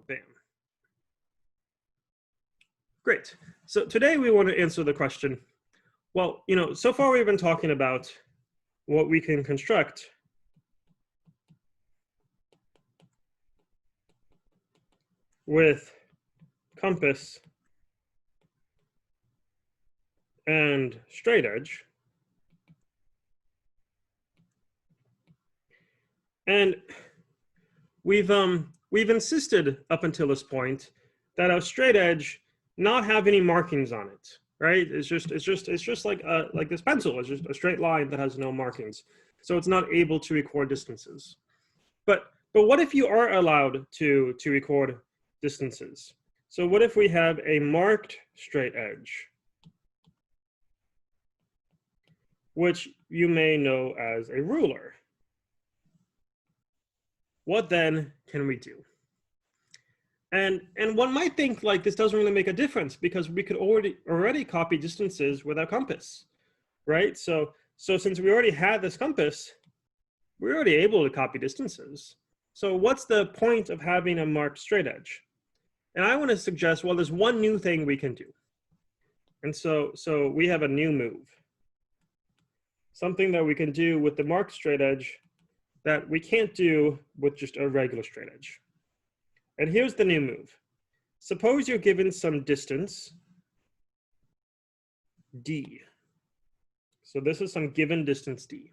Bam. Great. So today we want to answer the question, well, so far we've been talking about what we can construct with compass and straight edge. And we've insisted up until this point that our straight edge not have any markings on it, right? It's just like this pencil. It's just a straight line that has no markings, so it's not able to record distances. But what if you are allowed to record distances? So what if we have a marked straight edge, which you may know as a ruler? What then can we do? And one might think like this doesn't really make a difference because we could already copy distances with our compass, right? So since we already had this compass, we're already able to copy distances. So what's the point of having a marked straight edge? And I want to suggest, well, there's one new thing we can do. And so we have a new move. Something that we can do with the marked straight edge that we can't do with just a regular straight edge. And here's the new move. Suppose you're given some distance, d. So this is some given distance d.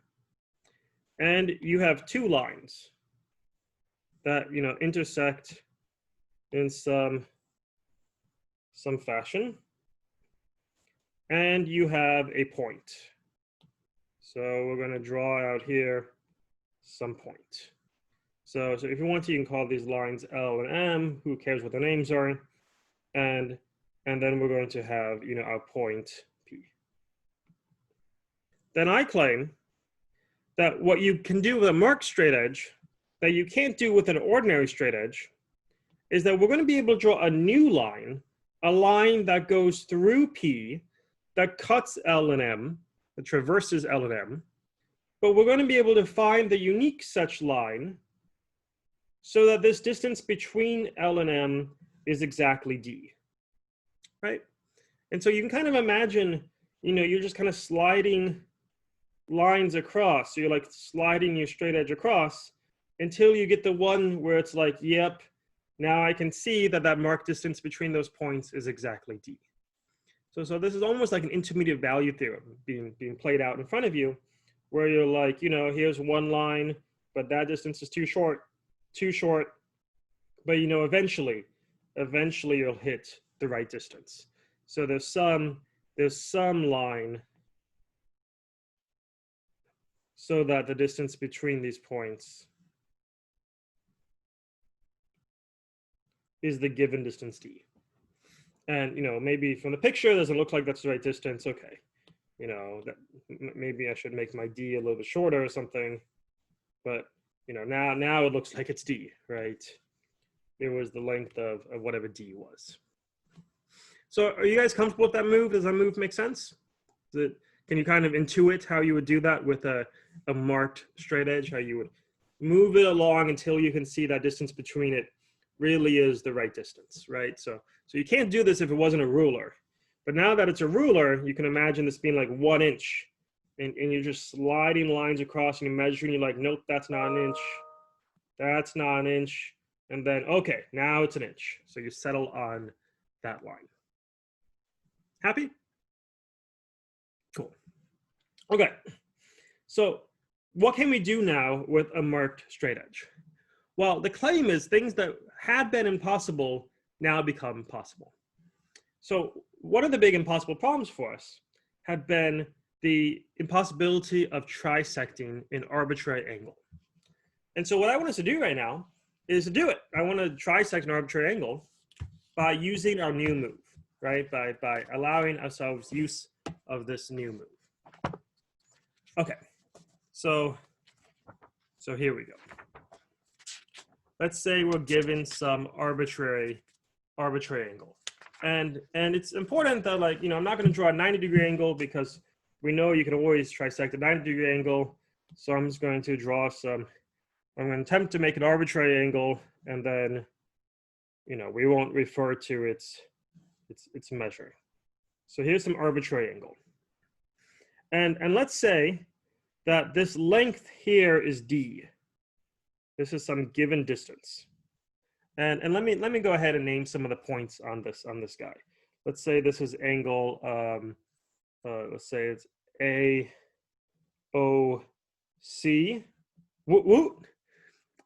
And you have two lines that intersect in some fashion. And you have a point. So we're going to draw out here some point. So if you want to, you can call these lines L and M. Who cares what the names are? And then we're going to have our point P. Then I claim that what you can do with a marked straight edge that you can't do with an ordinary straight edge is that we're going to be able to draw a new line, a line that goes through P, that cuts L and M, that traverses L and M, but we're going to be able to find the unique such line so that this distance between L and M is exactly D, right? And so you can kind of imagine, you're just kind of sliding lines across. So you're like sliding your straight edge across until you get the one where it's like, yep, now I can see that marked distance between those points is exactly D. So this is almost like an intermediate value theorem being played out in front of you, where you're like, here's one line, but that distance is too short, but eventually you'll hit the right distance. So there's some line so that the distance between these points is the given distance d. And maybe from the picture it doesn't look like that's the right distance. Okay, that maybe I should make my d a little bit shorter or something, but now it looks like it's d, right? It was the length of whatever d was. So are you guys comfortable with that move? Does that move make sense? Can you kind of intuit how you would do that with a marked straight edge, how you would move it along until you can see that distance between it really is the right distance, right? So you can't do this if it wasn't a ruler. But now that it's a ruler, you can imagine this being like 1 inch. And you're just sliding lines across and you're measuring, you're like, nope, that's not an inch. That's not an inch. And then, okay, now it's an inch. So you settle on that line. Happy? Cool. Okay. So what can we do now with a marked straight edge? Well, the claim is things that had been impossible now become possible. So one of the big impossible problems for us had been the impossibility of trisecting an arbitrary angle. And so what I want us to do right now is to do it. I want to trisect an arbitrary angle by using our new move, right? By allowing ourselves use of this new move. Okay, so here we go. Let's say we're given some arbitrary angle. And it's important that, like, I'm not going to draw a 90-degree angle because we know you can always trisect a 90-degree angle. So I'm just going to draw I'm going to attempt to make an arbitrary angle and then, we won't refer to its measure. So here's some arbitrary angle. And let's say that this length here is d. This is some given distance. And let me go ahead and name some of the points on this guy. Let's say this is angle, let's say it's AOC,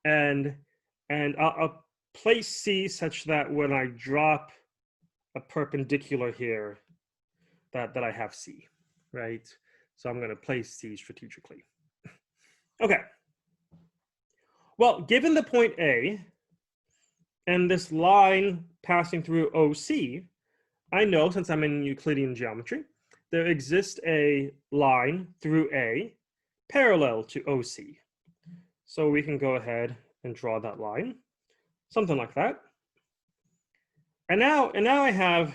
and I'll place C such that when I drop a perpendicular here, that I have C, right? So I'm going to place C strategically. Okay. Well, given the point A and this line passing through OC, I know, since I'm in Euclidean geometry, there exists a line through A parallel to OC. So we can go ahead and draw that line, something like that. And now I have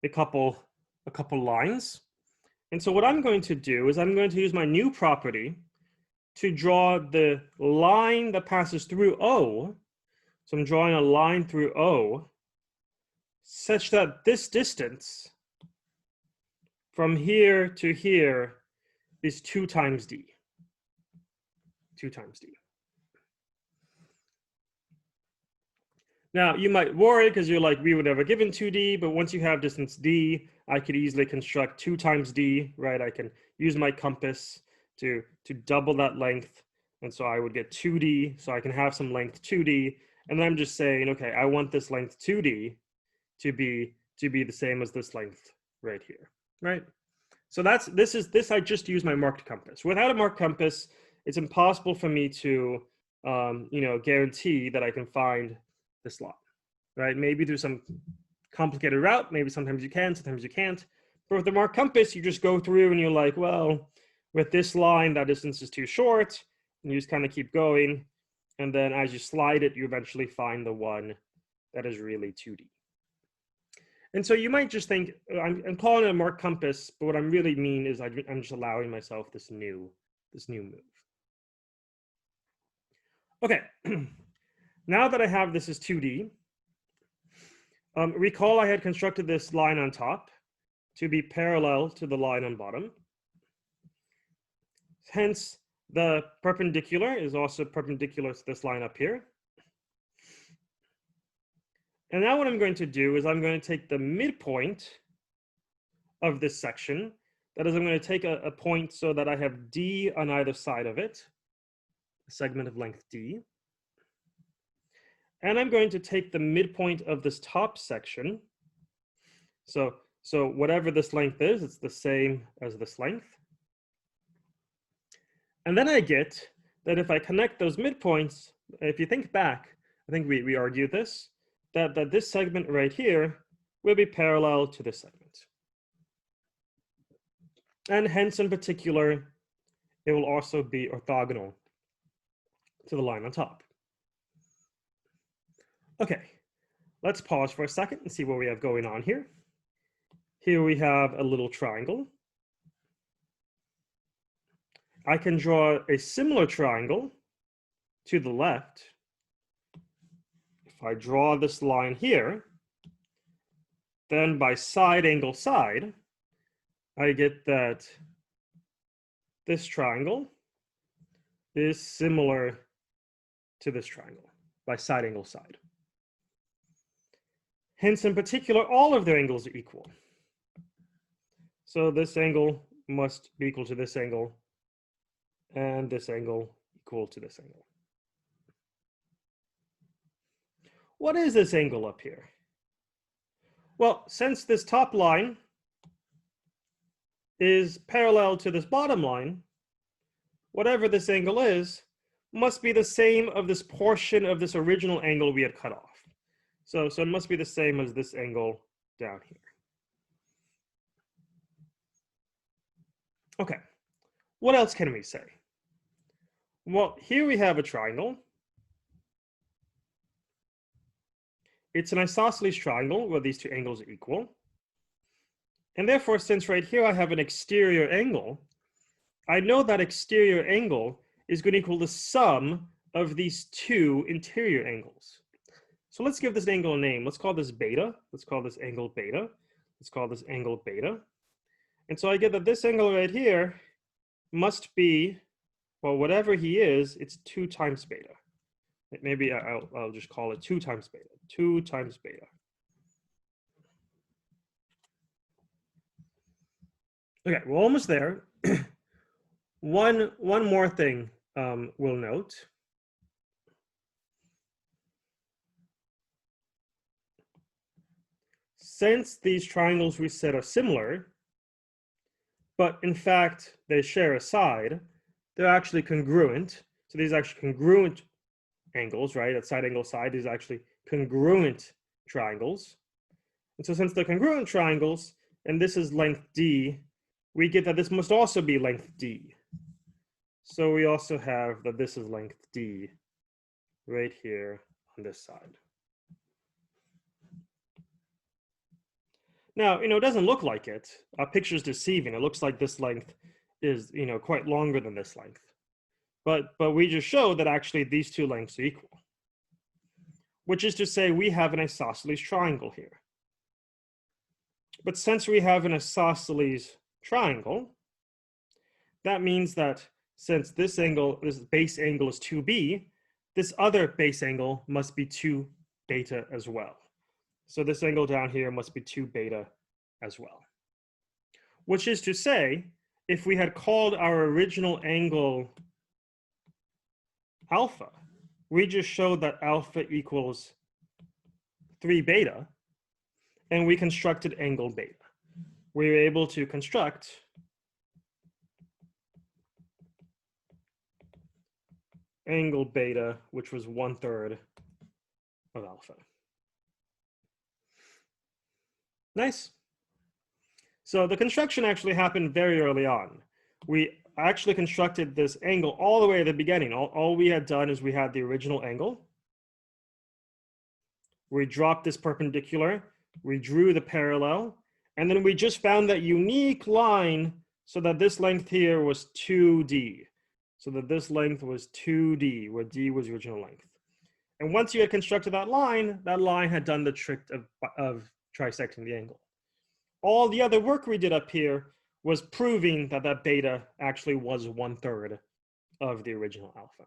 a couple lines. And so what I'm going to do is I'm going to use my new property to draw the line that passes through O. So I'm drawing a line through O such that this distance from here to here is 2 times d. 2 times d. Now, you might worry because you're like, we would have given 2d, but once you have distance d, I could easily construct 2 times d, right? I can use my compass to double that length. And so I would get 2d, so I can have some length 2d. And then I'm just saying, okay, I want this length 2d to be the same as this length right here, right? So this I just use my marked compass. Without a marked compass, it's impossible for me to guarantee that I can find this line, right? Maybe through some complicated route, maybe sometimes you can, sometimes you can't. But with the marked compass, you just go through and you're like, well, with this line, that distance is too short, and you just kind of keep going. And then as you slide it, you eventually find the one that is really 2D. And so you might just think, I'm calling it a marked compass, but what I really mean is I'm just allowing myself this new move. Okay, now that I have this as 2D, recall I had constructed this line on top to be parallel to the line on bottom. Hence, the perpendicular is also perpendicular to this line up here. And now what I'm going to do is I'm going to take the midpoint of this section. That is, I'm going to take a point so that I have D on either side of it, a segment of length D. And I'm going to take the midpoint of this top section. So whatever this length is, it's the same as this length. And then I get that if I connect those midpoints, if you think back, I think we argued this, that this segment right here will be parallel to this segment. And hence, in particular, it will also be orthogonal to the line on top. Okay, let's pause for a second and see what we have going on here. Here we have a little triangle. I can draw a similar triangle to the left. If I draw this line here, then by side angle side, I get that this triangle is similar to this triangle by side angle side. Hence, in particular, all of their angles are equal. So this angle must be equal to this angle, and this angle equal to this angle. What is this angle up here? Well, since this top line is parallel to this bottom line, whatever this angle is, must be the same of this portion of this original angle we had cut off. So it must be the same as this angle down here. Okay, what else can we say? Well, here we have a triangle. It's an isosceles triangle where these two angles are equal. And therefore, since right here I have an exterior angle, I know that exterior angle is going to equal the sum of these two interior angles. So let's give this angle a name. Let's call this beta. Let's call this angle beta. Let's call this angle beta. And so I get that this angle right here must be, well, whatever he is, it's 2 times beta. Maybe I'll just call it 2 times beta. 2 times beta. Okay, we're almost there. One more thing we'll note. Since these triangles we said are similar, but in fact they share a side, they're actually congruent. So these are actually congruent angles, right? At side angle side, these are actually congruent triangles. And so since they're congruent triangles, and this is length D, we get that this must also be length D. So we also have that this is length D right here on this side. Now, it doesn't look like it. Our picture's deceiving. It looks like this length is, quite longer than this length. But we just showed that actually these two lengths are equal, which is to say we have an isosceles triangle here. But since we have an isosceles triangle, that means that since this base angle is 2b, this other base angle must be 2 beta as well. So this angle down here must be 2 beta as well. Which is to say, if we had called our original angle alpha, we just showed that alpha equals 3 beta, and we constructed angle beta. We were able to construct angle beta, which was 1/3 of alpha. Nice. So the construction actually happened very early on. We actually constructed this angle all the way at the beginning. All we had done is we had the original angle. We dropped this perpendicular. We drew the parallel. And then we just found that unique line so that this length here was 2D. So that this length was 2D, where D was the original length. And once you had constructed that line had done the trick of trisecting the angle. All the other work we did up here was proving that that beta actually was 1/3 of the original alpha.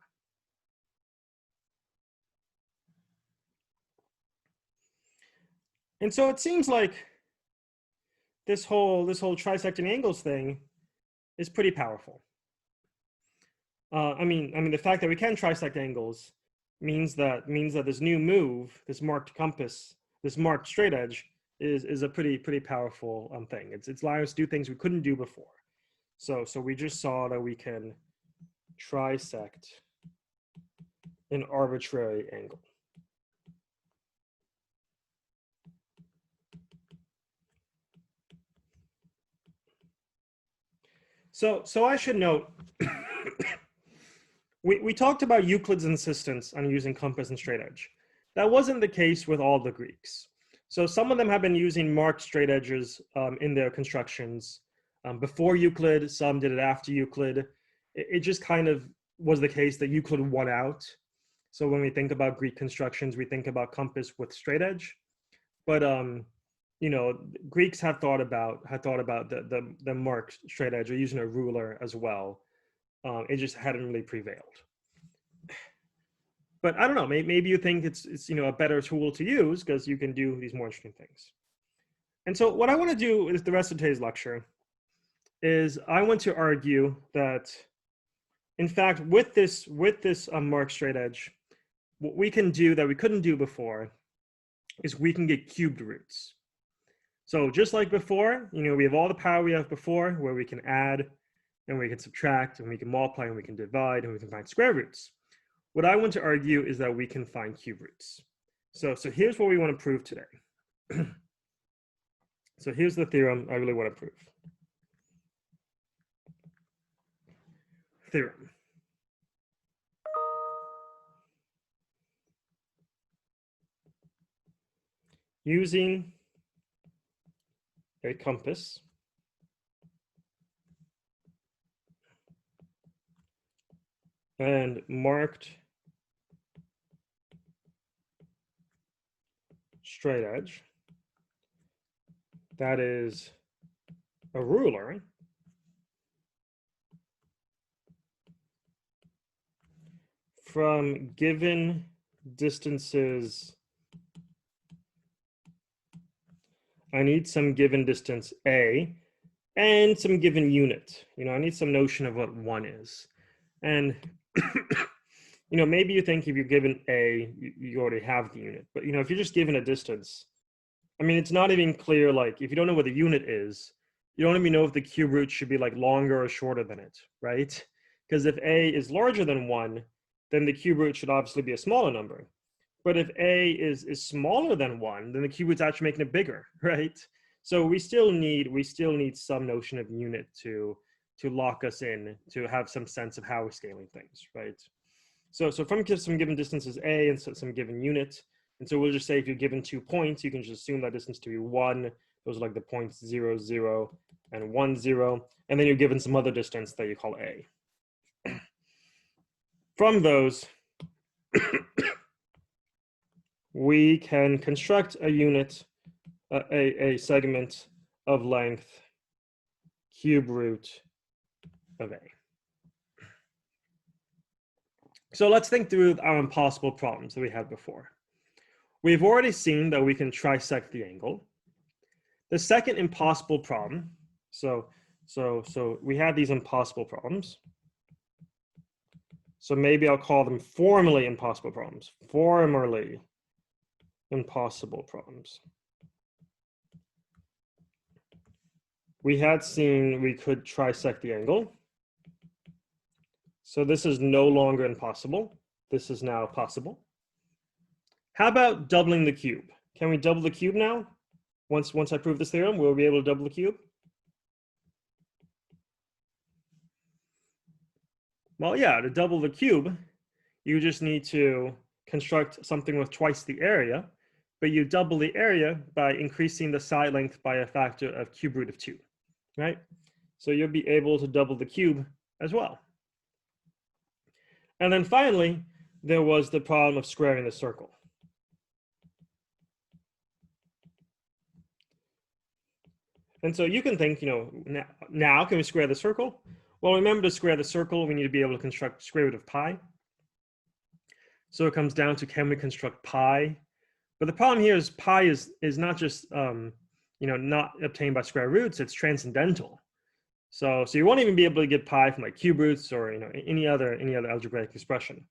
And so it seems like this whole trisecting angles thing is pretty powerful. I mean, the fact that we can trisect angles means that this new move, this marked compass, this marked straight edge, is a pretty powerful thing. It's allowing us to do things we couldn't do before. So we just saw that we can trisect an arbitrary angle. So I should note, we talked about Euclid's insistence on using compass and straight edge. That wasn't the case with all the Greeks. So some of them have been using marked straight edges in their constructions before Euclid. Some did it after Euclid. It just kind of was the case that Euclid won out. So when we think about Greek constructions, we think about compass with straight edge. But Greeks have thought about the marked straight edge or using a ruler as well. It just hadn't really prevailed. But I don't know, maybe you think it's a better tool to use because you can do these more interesting things. And so what I want to do with the rest of today's lecture is I want to argue that, in fact, with this marked straight edge, what we can do that we couldn't do before is we can get cubed roots. So just like before, we have all the power we have before, where we can add and we can subtract and we can multiply and we can divide and we can find square roots. What I want to argue is that we can find cube roots. So here's what we want to prove today. So here's the theorem I really want to prove. Theorem. Using a compass and marked straight edge that is a ruler from given distances. I need some given distance A and some given unit. I need some notion of what 1 is. And maybe you think if you're given A, you already have the unit. But if you're just given a distance, I mean, it's not even clear, like, if you don't know what the unit is, you don't even know if the cube root should be like longer or shorter than it, right? Because if A is larger than 1, then the cube root should obviously be a smaller number. But if A is smaller than 1, then the cube root's actually making it bigger, right? So we still need some notion of unit to lock us in, to have some sense of how we're scaling things, right? So from some given distances A and some given unit, and so we'll just say if you're given 2 points, you can just assume that distance to be 1. Those are like the points 0, 0, and 1, 0. And then you're given some other distance that you call A. From those, we can construct a unit, a segment of length cube root of A. So let's think through our impossible problems that we had before. We've already seen that we can trisect the angle. The second impossible problem, so we had these impossible problems. So maybe I'll call them formally impossible problems. Formally impossible problems. We had seen we could trisect the angle. So this is no longer impossible. This is now possible. How about doubling the cube? Can we double the cube now? Once I prove this theorem, we'll be able to double the cube. Well, yeah, to double the cube, you just need to construct something with twice the area, but you double the area by increasing the side length by a factor of cube root of 2, right? So you'll be able to double the cube as well. And then finally, there was the problem of squaring the circle. And so you can think, now can we square the circle? Well, remember, to square the circle, we need to be able to construct square root of pi. So it comes down to, can we construct pi? But the problem here is pi is not just not obtained by square roots, it's transcendental. So you won't even be able to get pi from like cube roots or any other algebraic expression.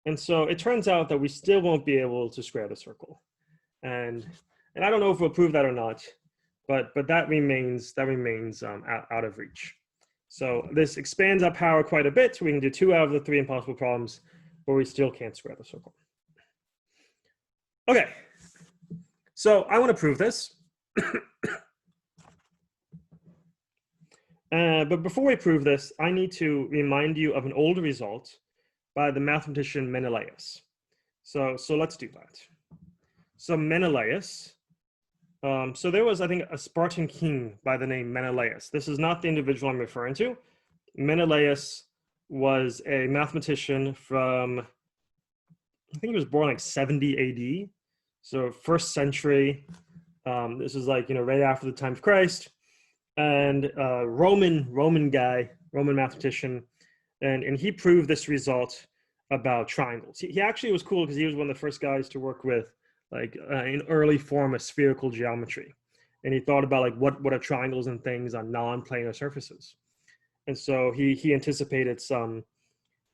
And so it turns out that we still won't be able to square the circle. And I don't know if we'll prove that or not, but that remains out of reach. So this expands our power quite a bit. We can do 2 out of the 3 impossible problems, but we still can't square the circle. Okay, so I want to prove this. But before we prove this, I need to remind you of an older result by the mathematician Menelaus. So let's do that. So Menelaus, so there was, I think, a Spartan king by the name Menelaus. This is not the individual I'm referring to. Menelaus was a mathematician from, I think he was born like 70 AD. So 1st century. This is like, right after the time of Christ. And Roman guy, Roman mathematician. And he proved this result about triangles. He actually was cool because he was one of the first guys to work with like an early form of spherical geometry. And he thought about like what are triangles and things on non-planar surfaces. And so he anticipated some,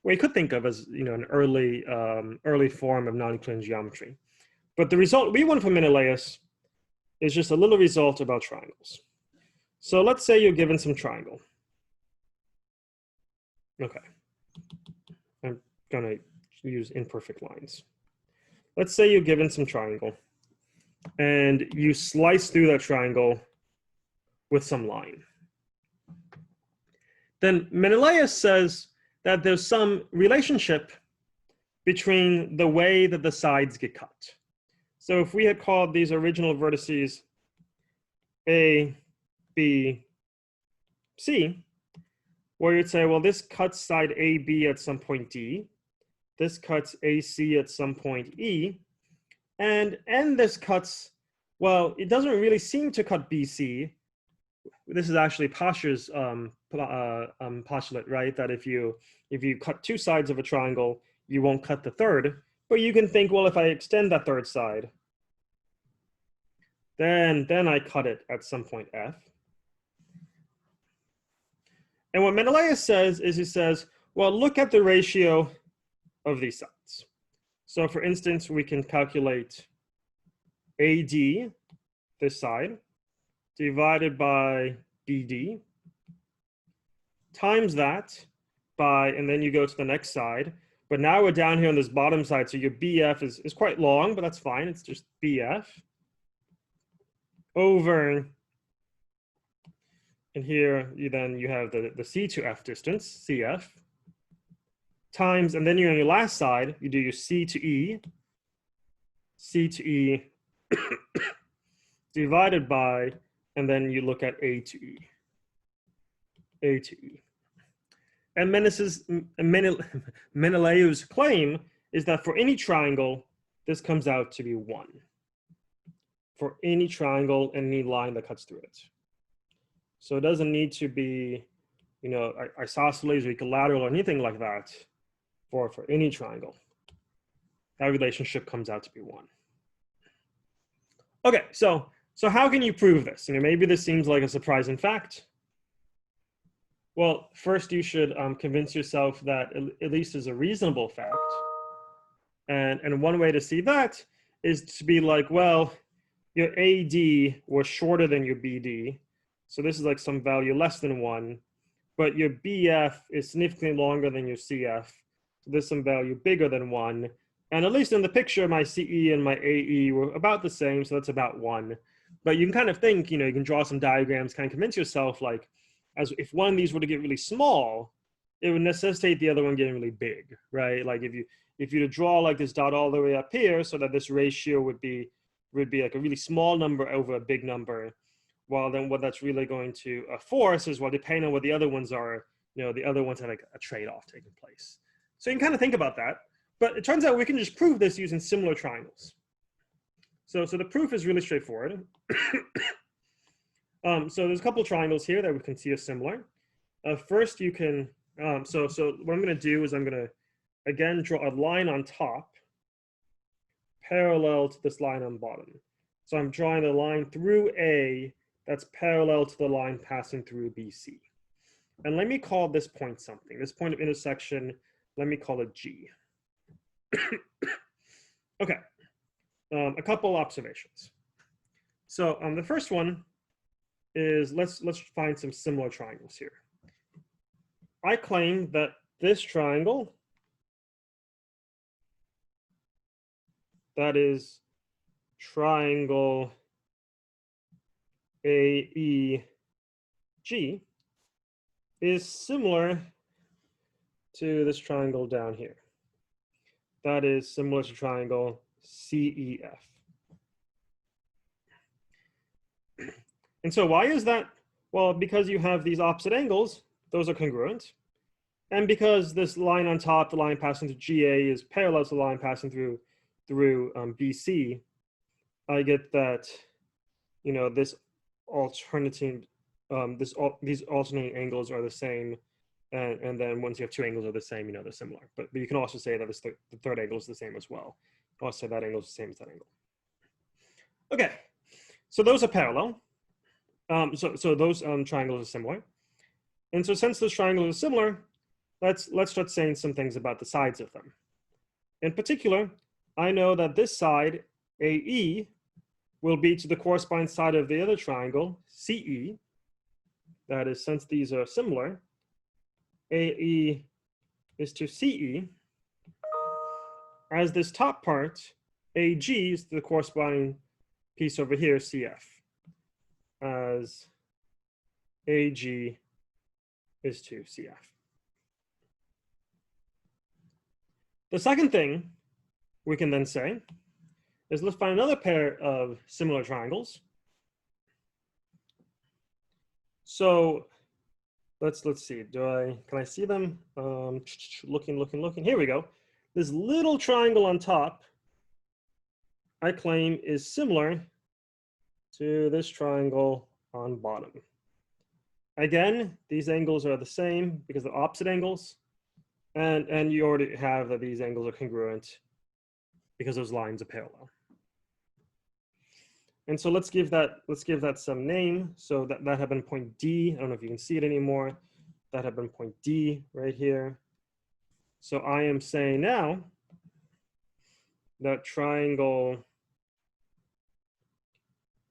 what you could think of as an early form of non-Euclidean geometry. But the result we want from Menelaus is just a little result about triangles. So let's say you're given some triangle. Okay, I'm gonna use imperfect lines. Let's say you're given some triangle and you slice through that triangle with some line. Then Menelaus says that there's some relationship between the way that the sides get cut. So if we had called these original vertices A, B, C, where you'd say, well, this cuts side AB at some point D, this cuts AC at some point E, And this cuts, well, it doesn't really seem to cut BC. This is actually Pascher's postulate, right? That if you cut two sides of a triangle, you won't cut the third. But you can think, well, if I extend that third side, then I cut it at some point F. And what Menelaus says is, he says, well, look at the ratio of these sides. So for instance, we can calculate AD, this side, divided by BD, times that by, and then you go to the next side. But now we're down here on this bottom side, so your BF is quite long, but that's fine. It's just BF over, and here you have the C to F distance, CF, times, and then you're on your last side, you do your C to E divided by, and then you look at A to E. And Menelaus' claim is that for any triangle, this comes out to be 1. For any triangle and any line that cuts through it. So it doesn't need to be, isosceles or equilateral or anything like that for any triangle. That relationship comes out to be 1. Okay, so how can you prove this? Maybe this seems like a surprising fact. Well, first you should convince yourself that at least is a reasonable fact. And one way to see that is to be like, well, your AD was shorter than your BD. So this is like some value less than 1. But your BF is significantly longer than your CF. So there's some value bigger than 1. And at least in the picture, my CE and my AE were about the same. So that's about 1. But you can kind of think, you can draw some diagrams, kind of convince yourself like, as if one of these were to get really small, it would necessitate the other one getting really big, right? Like if you to draw like this dot all the way up here, so that this ratio would be like a really small number over a big number, well, then what that's really going to force is, well, depending on what the other ones are, the other ones have like a trade-off taking place. So you can kind of think about that. But it turns out we can just prove this using similar triangles. So the proof is really straightforward. So there's a couple of triangles here that we can see are similar. First, you can, so what I'm going to do is I'm going to, again, draw a line on top parallel to this line on bottom. So I'm drawing a line through A that's parallel to the line passing through BC. And let me call this point something. This point of intersection, let me call it G. Okay, a couple observations. So the first one is let's find some similar triangles here. I claim that this triangle, that is triangle AEG, is similar to this triangle down here. That is similar to triangle CEF. And so why is that? Well, because you have these opposite angles, those are congruent. And because this line on top, the line passing through GA, is parallel to the line passing through BC, I get that, this alternating, these alternating angles are the same. And then once you have two angles are the same, they're similar. But you can also say that the third angle is the same as well. You can also say that angle is the same as that angle. Okay, so those are parallel. So those triangles are similar. And so since those triangles are similar, let's start saying some things about the sides of them. In particular, I know that this side, AE, will be to the corresponding side of the other triangle, CE. That is, since these are similar, AE is to CE, as this top part, AG, is to the corresponding piece over here, CF, as AG is to CF. The second thing we can then say is let's find another pair of similar triangles. So let's see, can I see them? Looking. Here we go. This little triangle on top I claim is similar to this triangle on bottom. Again, these angles are the same because they're opposite angles. And you already have that these angles are congruent because those lines are parallel. And so let's give that some name. So that had been point D. I don't know if you can see it anymore. That had been point D right here. So I am saying now that triangle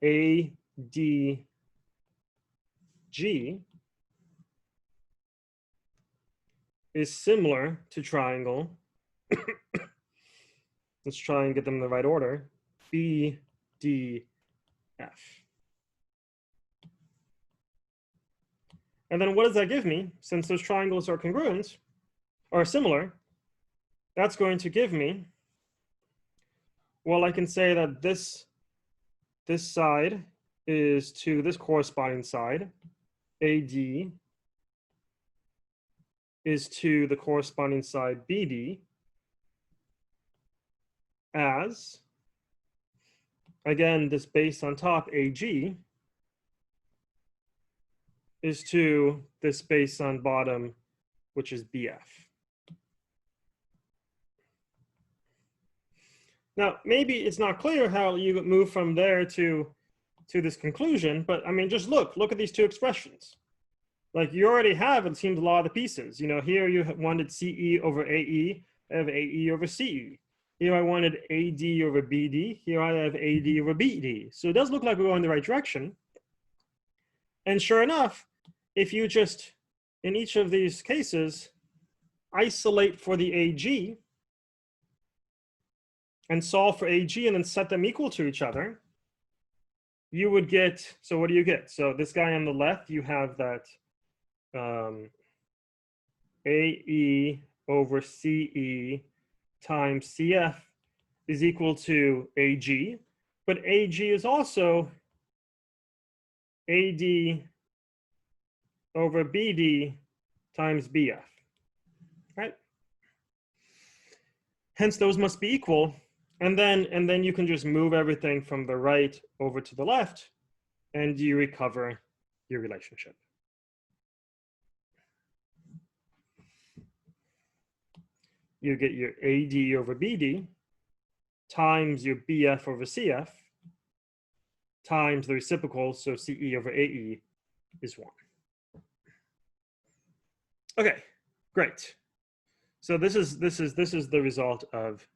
ADG is similar to triangle. Let's try and get them in the right order. BDF. And then what does that give me? Since those triangles are congruent or similar, that's going to give me, well, I can say that this side is to this corresponding side. AD is to the corresponding side BD as, again, this base on top, AG, is to this base on bottom, which is BF. Now, maybe it's not clear how you move from there to this conclusion, but I mean, just look at these two expressions. Like you already have, it seems, a lot of the pieces. You know, here you wanted CE over AE, I have AE over CE. Here I wanted AD over BD, here I have AD over BD. So it does look like we're going in the right direction. And sure enough, if you just, in each of these cases, isolate for the AG, and solve for AG and then set them equal to each other, you would get, so what do you get? So this guy on the left, you have that AE over CE times CF is equal to AG, but AG is also AD over BD times BF, right? Hence those must be equal. And then you can just move everything from the right over to the left, and you recover your relationship. You get your AD over BD times your BF over CF times the reciprocal, so CE over AE is 1. Okay, great. So this is the result of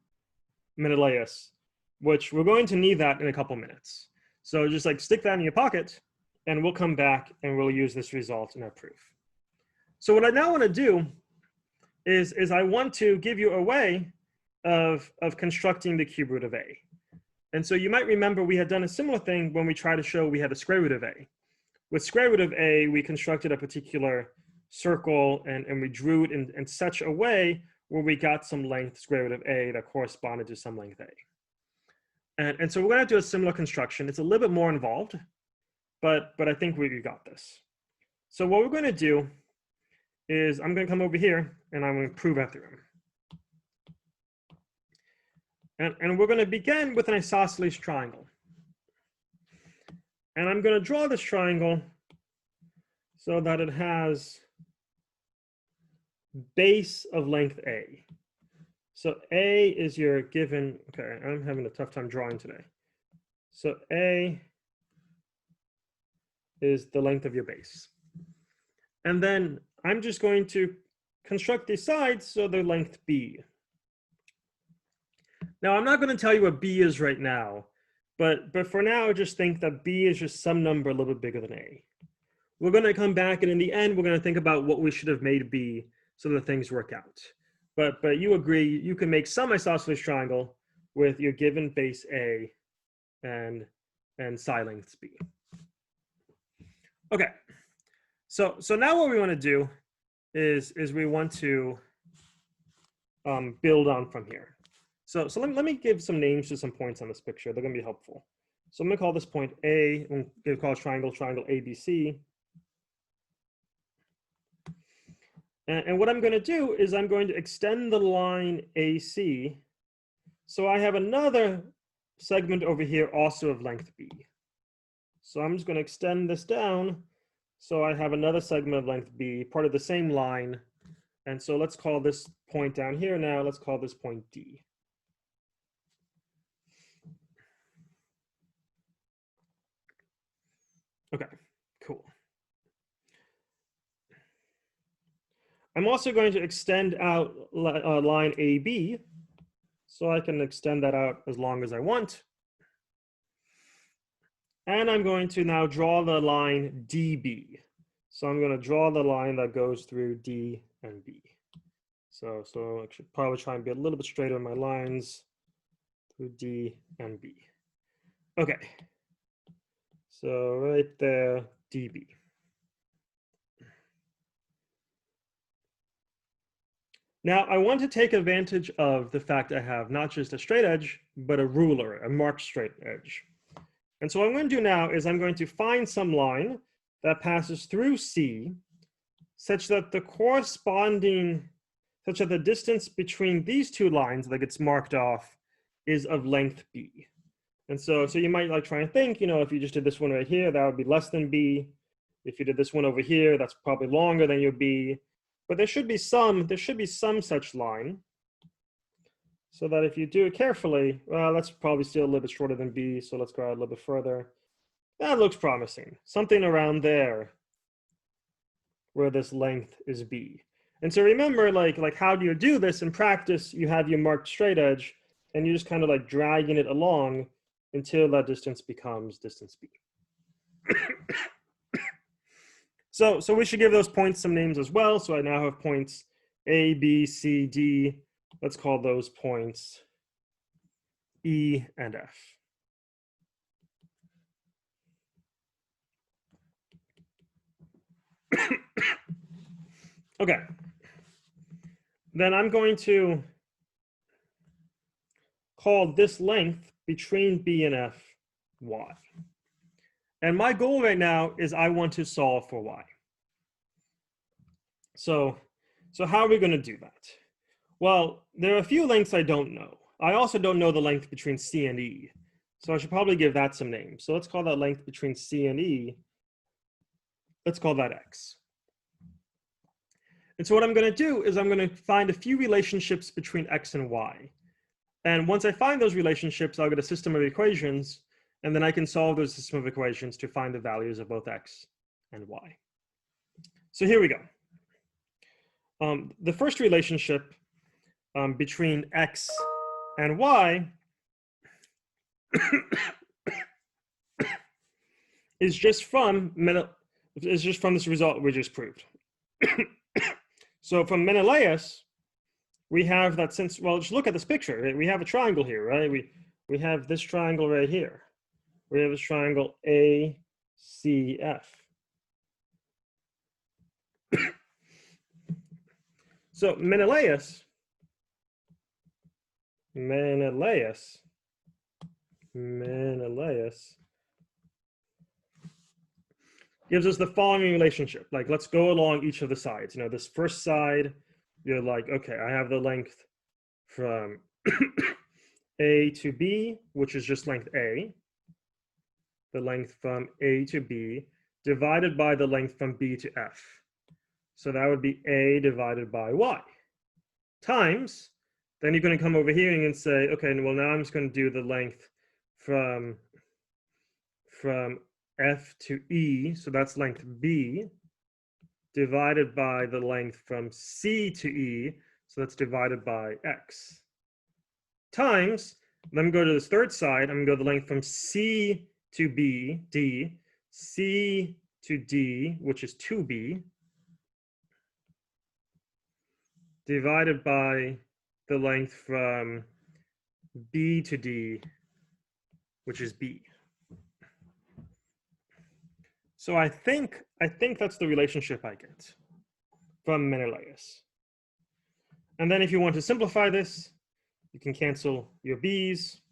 Menelaus, which we're going to need that in a couple minutes. So just like stick that in your pocket, and we'll come back and we'll use this result in our proof. So what I now want to do is I want to give you a way of constructing the cube root of A. And so you might remember we had done a similar thing when we tried to show we had a square root of A. With square root of A, we constructed a particular circle and we drew it in such a way where we got some length square root of A that corresponded to some length A. And so we're going to do a similar construction. It's a little bit more involved, but I think we got this. So what we're going to do is I'm going to come over here and I'm going to prove our theorem. And we're going to begin with an isosceles triangle. And I'm going to draw this triangle so that it has base of length A. So A is your given, okay, I'm having a tough time drawing today. So A is the length of your base. And then I'm just going to construct these sides so they're length B. Now I'm not going to tell you what B is right now, but for now just think that B is just some number a little bit bigger than A. We're going to come back and in the end we're going to think about what we should have made B so that things work out. But you agree you can make some isosceles triangle with your given base A and side lengths B. Okay, so now what we want to do is we want to build on from here. So let me give some names to some points on this picture. They're going to be helpful. So I'm going to call this point A. I'm going to call it triangle ABC. And what I'm going to do is I'm going to extend the line AC. So I have another segment over here also of length b. So I'm just going to extend this down. So I have another segment of length b, part of the same line. And so let's call this point down here now, let's call this point D. Okay, cool. I'm also going to extend out line AB. So I can extend that out as long as I want. And I'm going to now draw the line DB. So I'm going to draw the line that goes through D and B. So I should probably try and be a little bit straighter in my lines through D and B. Okay. So right there, DB. Now I want to take advantage of the fact I have not just a straight edge, but a ruler, a marked straight edge. And so what I'm going to do now is I'm going to find some line that passes through C such that the distance between these two lines that gets marked off is of length B. And so you might like try and think, if you just did this one right here, that would be less than B. If you did this one over here, that's probably longer than your B. But there should be some such line, so that if you do it carefully, well, that's probably still a little bit shorter than B, so let's go out a little bit further. That looks promising. Something around there where this length is B. And so remember, like how do you do this in practice? You have your marked straight edge, and you're just kind of like dragging it along until that distance becomes distance B. So we should give those points some names as well. So I now have points A, B, C, D. Let's call those points E and F. Okay. Then I'm going to call this length between B and F Y. And my goal right now is I want to solve for Y. So how are we going to do that? Well, there are a few lengths I don't know. I also don't know the length between C and E. So I should probably give that some names. So let's call that length between C and E. Let's call that X. And so what I'm going to do is I'm going to find a few relationships between X and Y. And once I find those relationships, I'll get a system of equations, and then I can solve those system of equations to find the values of both X and Y. So here we go. The first relationship between X and Y is just from this result we just proved. So from Menelaus, we have that just look at this picture. Right? We have a triangle here, right? We have this triangle right here. We have this triangle ACF. So Menelaus gives us the following relationship. Like, let's go along each of the sides. This first side, you're like, okay, I have the length from A to B, which is just length A. The length from A to B divided by the length from B to F. So that would be A divided by Y times, then you're going to come over here and say, okay, well, now I'm just going to do the length from F to E, so that's length B, divided by the length from C to E, so that's divided by X, times, let me go to this third side, I'm going to go the length from C to B, D, C to D, which is 2B, divided by the length from B to D, which is B. So I think that's the relationship I get from Menelaus. And then if you want to simplify this, you can cancel your B's.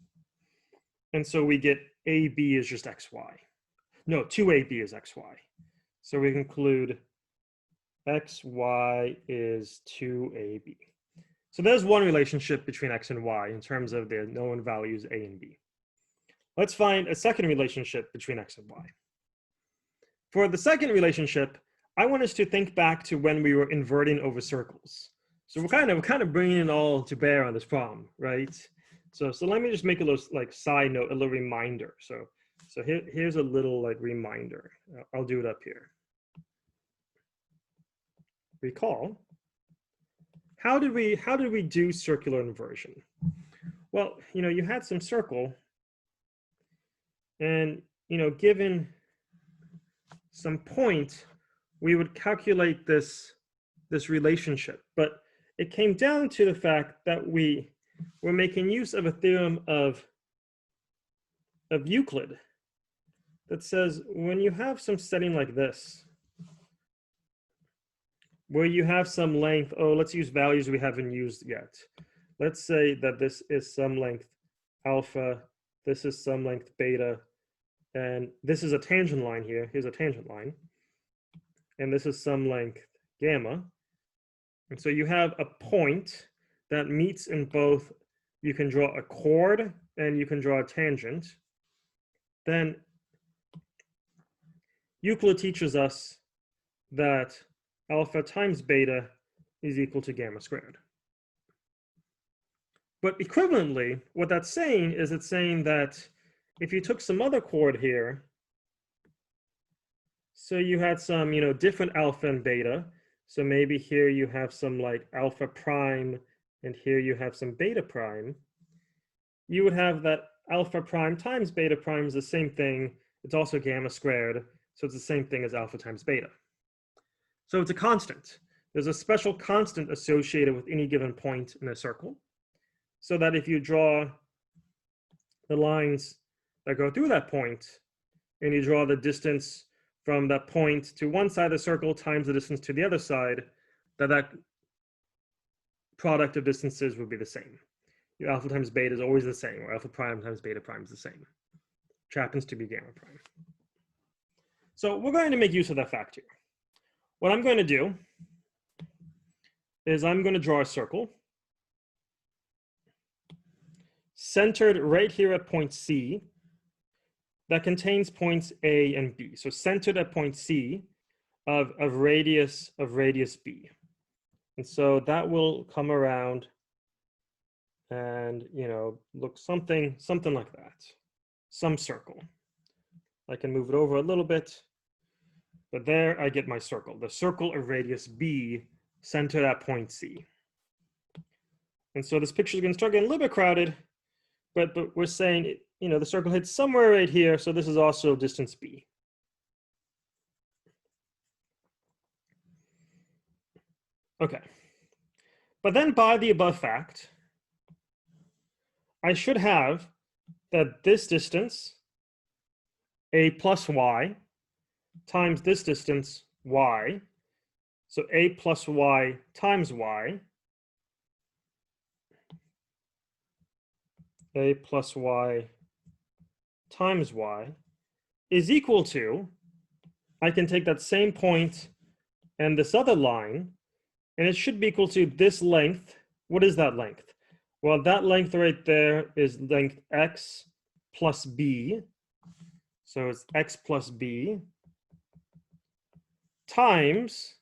And so we get AB is just XY. No, 2AB is XY. So we conclude XY is 2AB. So there's one relationship between X and Y in terms of the known values A and B. let's find a second relationship between x and y. For the second relationship, I want us to think back to when we were inverting over circles. So we're kind of bringing it all to bear on this problem, right? So let me just make a little like side note, a little reminder. So here's a little like reminder. I'll do it up here. Recall, how did we do circular inversion? Well, you had some circle, and given some point, we would calculate this relationship. But it came down to the fact that we were making use of a theorem of Euclid that says when you have some setting like this, where you have some length, let's use values we haven't used yet. Let's say that this is some length alpha, this is some length beta, and this is a tangent line here. Here's a tangent line. And this is some length gamma. And so you have a point that meets in both. You can draw a chord and you can draw a tangent. Then Euclid teaches us that alpha times beta is equal to gamma squared. But equivalently, what that's saying is it's saying that if you took some other chord here, so you had some, different alpha and beta. So maybe here you have some like alpha prime, and here you have some beta prime. You would have that alpha prime times beta prime is the same thing. It's also gamma squared. So it's the same thing as alpha times beta. So it's a constant. There's a special constant associated with any given point in a circle, so that if you draw the lines that go through that point, and you draw the distance from that point to one side of the circle times the distance to the other side, that product of distances would be the same. Your alpha times beta is always the same, or alpha prime times beta prime is the same, which happens to be gamma prime. So we're going to make use of that fact here. What I'm going to do is I'm going to draw a circle centered right here at point C that contains points A and B. So centered at point C of radius B. And so that will come around and look something like that. Some circle. I can move it over a little bit, but there I get my circle. The circle of radius B centered at point C. And so this picture is going to start getting a little bit crowded, but we're saying the circle hits somewhere right here, so this is also distance B. Okay. But then by the above fact, I should have that this distance, A plus Y, times this distance, Y, so A plus Y times Y, A plus Y times Y is equal to, I can take that same point and this other line, and it should be equal to this length. What is that length? Well, that length right there is length X plus B. So it's X plus B times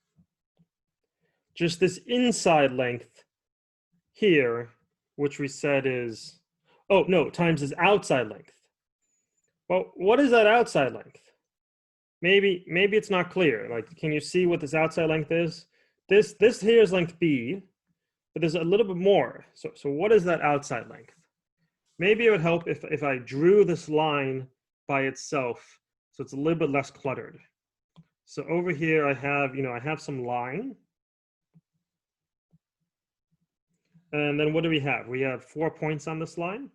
just this inside length here, which we said is, times this outside length. Well, what is that outside length? Maybe it's not clear. Like, can you see what this outside length is? This here is length B, but there's a little bit more. So what is that outside length? Maybe it would help if I drew this line by itself, so it's a little bit less cluttered. So over here I have some line. And then what do we have? We have 4 points on this line.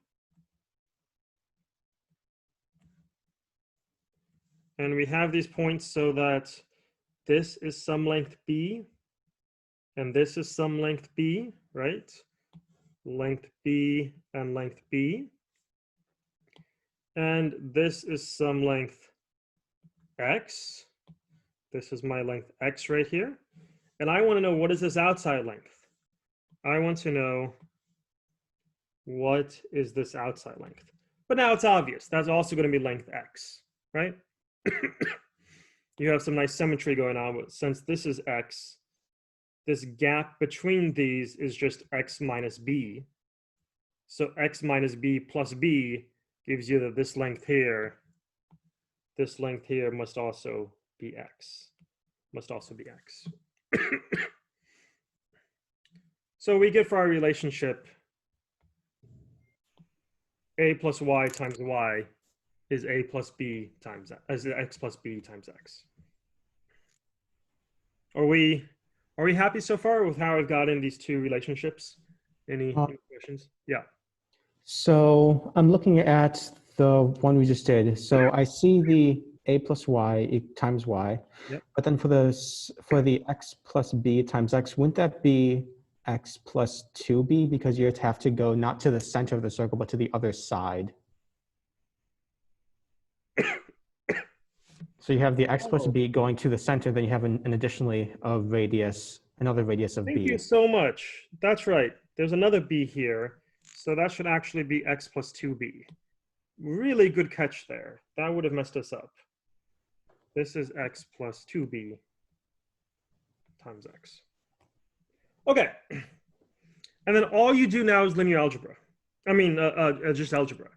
And we have these points so that this is some length B, and this is some length B, right? Length B and length B. And this is some length X. This is my length X right here. And I want to know, what is this outside length? I want to know, what is this outside length? But now it's obvious. That's also going to be length x, right? You have some nice symmetry going on. But since this is x, this gap between these is just x minus b. So x minus b plus b gives you that this length here must also be x. So we get for our relationship a plus y times y is a plus b times x plus b times x. Are we happy so far with how I've gotten these two relationships? Any questions? Yeah. So I'm looking at the one we just did. So I see the a plus y times y, yep. But then for the x plus b times x, wouldn't that be x plus 2b, because you'd have to go not to the center of the circle, but to the other side? So you have the x plus b going to the center, then you have an additionally another radius of b. Thank you so much. That's right. There's another b here. So that should actually be x plus 2b. Really good catch there. That would have messed us up. This is x plus 2b times x. Okay. And then all you do now is linear algebra. I mean, just algebra.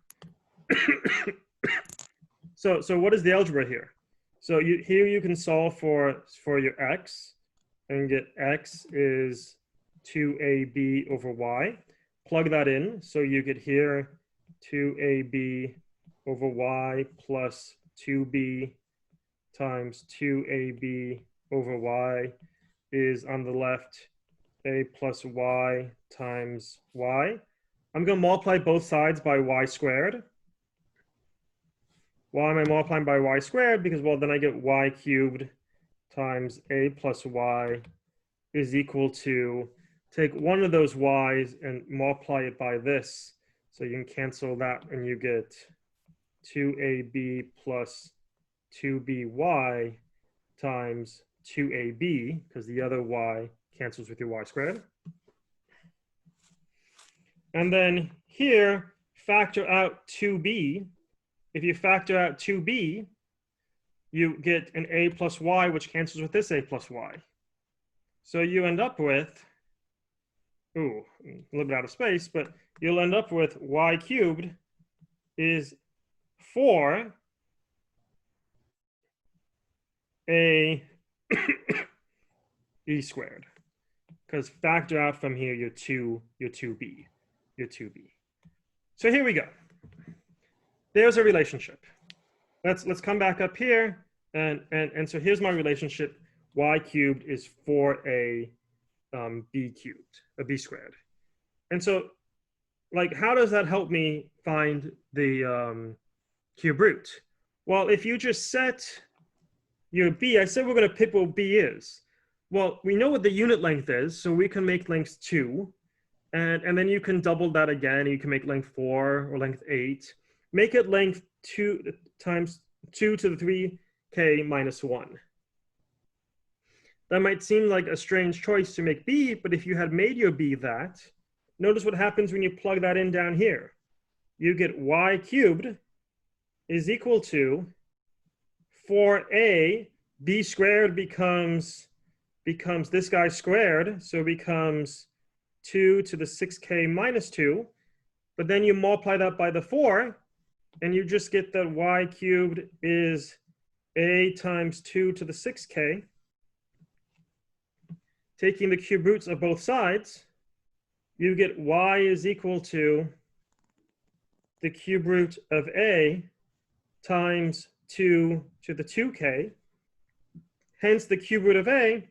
So what is the algebra here? So here you can solve for your x and get x is 2ab over y. Plug that in. So you get here 2ab over y plus 2b times 2ab over y is on the left a plus y times y. I'm going to multiply both sides by y squared. Why am I multiplying by y squared? Because, well, then I get y cubed times a plus y is equal to, take one of those y's and multiply it by this. So you can cancel that and you get 2ab plus 2by times 2ab, because the other y cancels with your y squared. And then here, factor out 2b. If you factor out 2b, you get an a plus y, which cancels with this a plus y. So you end up with, ooh, a little bit out of space, but you'll end up with y cubed is 4 a e squared. Because factor out from here your 2b. So here we go. There's a relationship. Let's come back up here, and so here's my relationship. Y cubed is 4a b cubed, a b squared. And so, like, how does that help me find the cube root? Well, if you just set your b, I said we're going to pick what b is. Well, we know what the unit length is, so we can make length 2, and then you can double that again. You can make length 4 or length 8. Make it length 2 times 2 to the 3k minus 1. That might seem like a strange choice to make b, but if you had made your b that, notice what happens when you plug that in down here. You get y cubed is equal to 4a, b squared becomes this guy squared, so it becomes 2 to the 6k minus 2, but then you multiply that by the 4, and you just get that y cubed is a times 2 to the 6k. Taking the cube roots of both sides, you get y is equal to the cube root of a times 2 to the 2k. Hence, the cube root of a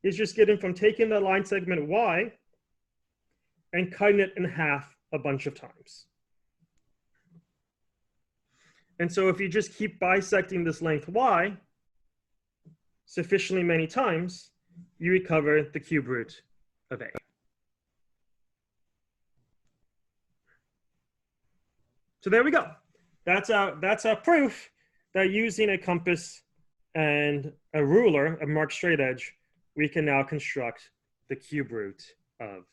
is just getting from taking the line segment y and cutting it in half a bunch of times. And so if you just keep bisecting this length y sufficiently many times, you recover the cube root of a. So there we go. That's our proof that using a compass and a ruler, a marked straight edge, we can now construct the cube root of